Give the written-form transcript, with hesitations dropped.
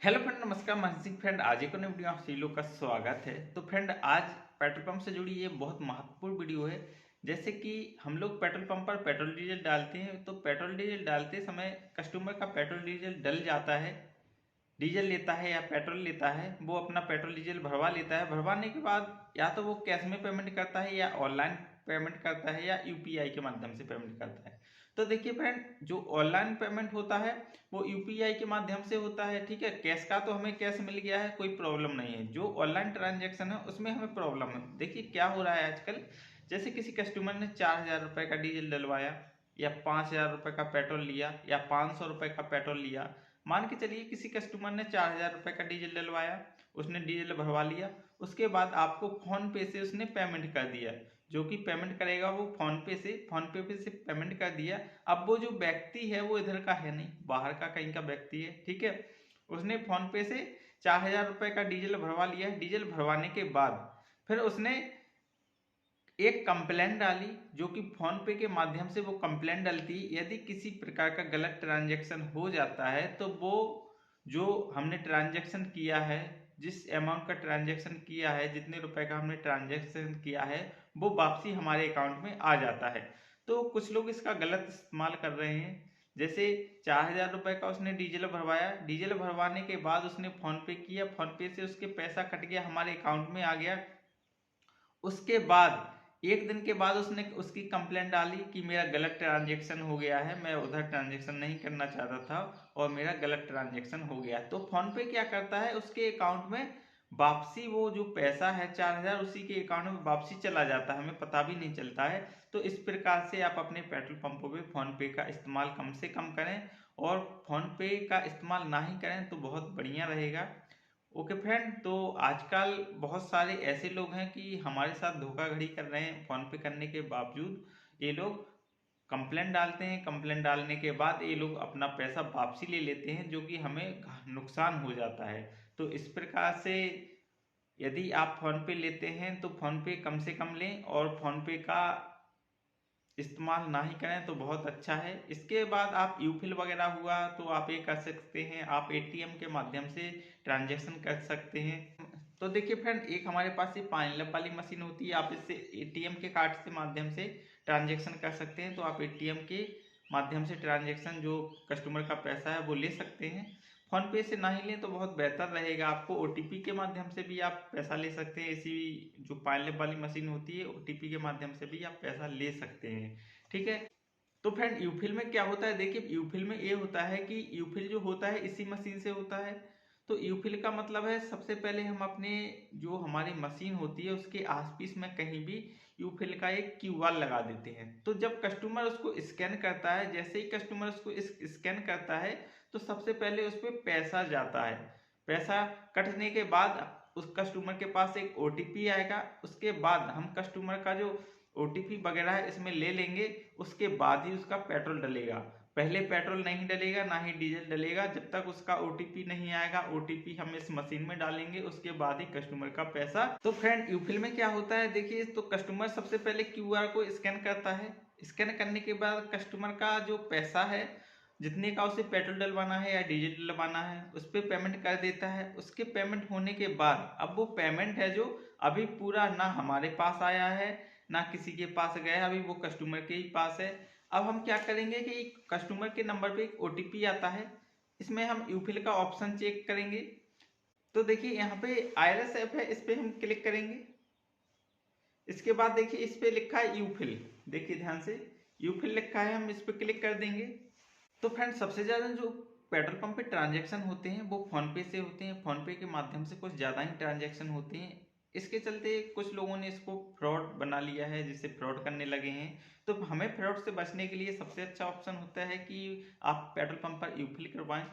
Hello friend, नमस्कार। महसिक friend, आज एक नई वीडियो आप सभी लोग का स्वागत है। तो फ्रेंड, आज पेट्रोल पंप से जुड़ी ये बहुत महत्वपूर्ण वीडियो है। जैसे कि हम लोग पेट्रोल पंप पर पेट्रोल डीजल डालते हैं, तो पेट्रोल डीजल डालते समय कस्टमर का पेट्रोल डीजल डल जाता है। डीजल लेता है या पेट्रोल लेता है, वो अपना पेट्रोल डीजल भरवा लेता है। भरवाने के बाद या तो वो कैश में पेमेंट करता है या ऑनलाइन पेमेंट करता है या यूपीआई के माध्यम से पेमेंट करता है। तो देखिए फ्रेंड, जो ऑनलाइन पेमेंट होता है वो यूपीआई के माध्यम से होता है। ठीक है, कैश का तो हमें कैश मिल गया है, कोई प्रॉब्लम नहीं है। जो ऑनलाइन ट्रांजेक्शन है उसमें हमें प्रॉब्लम है। देखिए क्या हो रहा है आजकल, जैसे किसी कस्टमर ने 4,000 रुपये का डीजल डलवाया या 5,000 रुपये का पेट्रोल लिया या 500 रुपये का पेट्रोल लिया। मान के चलिए किसी कस्टमर ने 4,000 रुपये का डीजल डलवाया, उसने डीजल भरवा लिया। उसके बाद आपको फोन पे से उसने पेमेंट कर दिया। जो कि पेमेंट करेगा वो फोन पे से पेमेंट कर दिया। अब वो जो व्यक्ति है वो इधर का है नहीं, बाहर का कहीं का व्यक्ति है। ठीक है, उसने फोन पे से 4,000 रुपये का डीजल भरवा लिया। डीजल भरवाने के बाद फिर उसने एक कंप्लेंट डाली, जो कि फोन पे के माध्यम से वो कंप्लेंट डलती है। यदि किसी प्रकार का गलत ट्रांजैक्शन हो जाता है तो वो जो हमने ट्रांजैक्शन किया है, जिस अमाउंट का ट्रांजैक्शन किया है, जितने रुपए का हमने ट्रांजैक्शन किया है, वो वापसी हमारे अकाउंट में आ जाता है। तो कुछ लोग इसका गलत इस्तेमाल कर रहे हैं। जैसे 4,000 रुपये का उसने डीजल भरवाया, डीजल भरवाने के बाद उसने फोन पे किया, फोन पे से उसके पैसा कट गया, हमारे अकाउंट में आ गया। उसके बाद एक दिन के बाद उसने उसकी कंप्लेंट डाली कि मेरा गलत ट्रांजेक्शन हो गया है, मैं उधर ट्रांजेक्शन नहीं करना चाहता था और मेरा गलत ट्रांजेक्शन हो गया। तो फोन पे क्या करता है, उसके अकाउंट में वापसी, वो जो पैसा है 4,000 उसी के अकाउंट में वापसी चला जाता है, हमें पता भी नहीं चलता है। तो इस प्रकार से आप अपने पेट्रोल पंपों पे फोन पे का इस्तेमाल कम से कम करें, और फोन पे का इस्तेमाल ना ही करें तो बहुत बढ़िया रहेगा। ओके फ्रेंड, तो आजकल बहुत सारे ऐसे लोग हैं कि हमारे साथ धोखाधड़ी कर रहे हैं। फोन पे करने के बावजूद ये लोग कंप्लेंट डालते हैं, कंप्लेंट डालने के बाद ये लोग अपना पैसा वापसी ले लेते हैं, जो कि हमें नुकसान हो जाता है। तो इस प्रकार से यदि आप फोन पे लेते हैं तो फोन पे कम से कम लें, और फोन पे का इस्तेमाल ना ही करें तो बहुत अच्छा है। इसके बाद आप यूफिल वगैरह हुआ तो आप ये कर सकते हैं, आप एटीएम के माध्यम से ट्रांजैक्शन कर सकते हैं। तो देखिए फ्रेंड, एक हमारे पास ये 5 वाली मशीन होती है, आप इससे एटीएम के कार्ड से माध्यम से ट्रांजैक्शन कर सकते हैं। तो आप एटीएम के माध्यम से ट्रांजैक्शन, जो कस्टमर का पैसा है वो ले सकते हैं। फोन पे से ना ही लें तो बहुत बेहतर रहेगा। आपको ओटीपी के माध्यम से भी आप पैसा ले सकते हैं। इसी जो 5 वाली मशीन होती है, ओटीपी के माध्यम से भी आप पैसा ले सकते हैं। ठीक है, तो फ्रेंड यूफिल में क्या होता है, देखिए यूफिल में ये होता है कि यूफिल जो होता है इसी मशीन से होता है। तो यूफिल का मतलब है, सबसे पहले हम अपने जो हमारी मशीन होती है उसके आसपास में कहीं भी यूफिल का एक क्यूआर लगा देते हैं। तो जब कस्टमर उसको स्कैन करता है, जैसे ही कस्टमर उसको स्कैन करता है तो सबसे पहले उस पर पैसा जाता है। पैसा कटने के बाद उस कस्टमर के पास एक ओटीपी आएगा। उसके बाद हम कस्टमर का जो ओटीपी वगैरह है इसमें ले लेंगे, उसके बाद ही उसका पेट्रोल डलेगा। पहले पेट्रोल नहीं डलेगा, ना ही डीजल डलेगा, जब तक उसका ओटीपी नहीं आएगा। ओटीपी हम इस मशीन में डालेंगे, उसके बाद ही कस्टमर का पैसा। तो फ्रेंड, यूफिल में क्या होता है, देखिए, तो कस्टमर सबसे पहले क्यूआर को स्कैन करता है। स्कैन करने के बाद कस्टमर का जो पैसा है, जितने का उसे पेट्रोल डलवाना है या डीजल डलवाना है, उस पर पेमेंट कर देता है। उसके पेमेंट होने के बाद अब वो पेमेंट है जो अभी पूरा ना हमारे पास आया है ना किसी के पास गया, अभी वो कस्टमर के ही पास है। अब हम क्या करेंगे कि कस्टमर के नंबर पे एक ओटीपी आता है, इसमें हम यूफिल का ऑप्शन चेक करेंगे। तो देखिए यहाँ पे आईआरएस ऐप है, इस पे हम क्लिक करेंगे। इसके बाद देखिए इस पे लिखा है यूफिल, देखिए ध्यान से यूफिल लिखा है, हम इस पे क्लिक कर देंगे। तो फ्रेंड, सबसे ज़्यादा जो पेट्रोल पंप पे ट्रांजैक्शन होते हैं वो फोन पे से होते हैं। फोन पे के माध्यम से कुछ ज़्यादा ही ट्रांजैक्शन होते हैं। इसके चलते कुछ लोगों ने इसको फ्रॉड बना लिया है, जिससे फ्रॉड करने लगे हैं। तो हमें फ्रॉड से बचने के लिए सबसे अच्छा ऑप्शन होता है कि आप पेट्रोल पंप पर यूफिल करवाएं।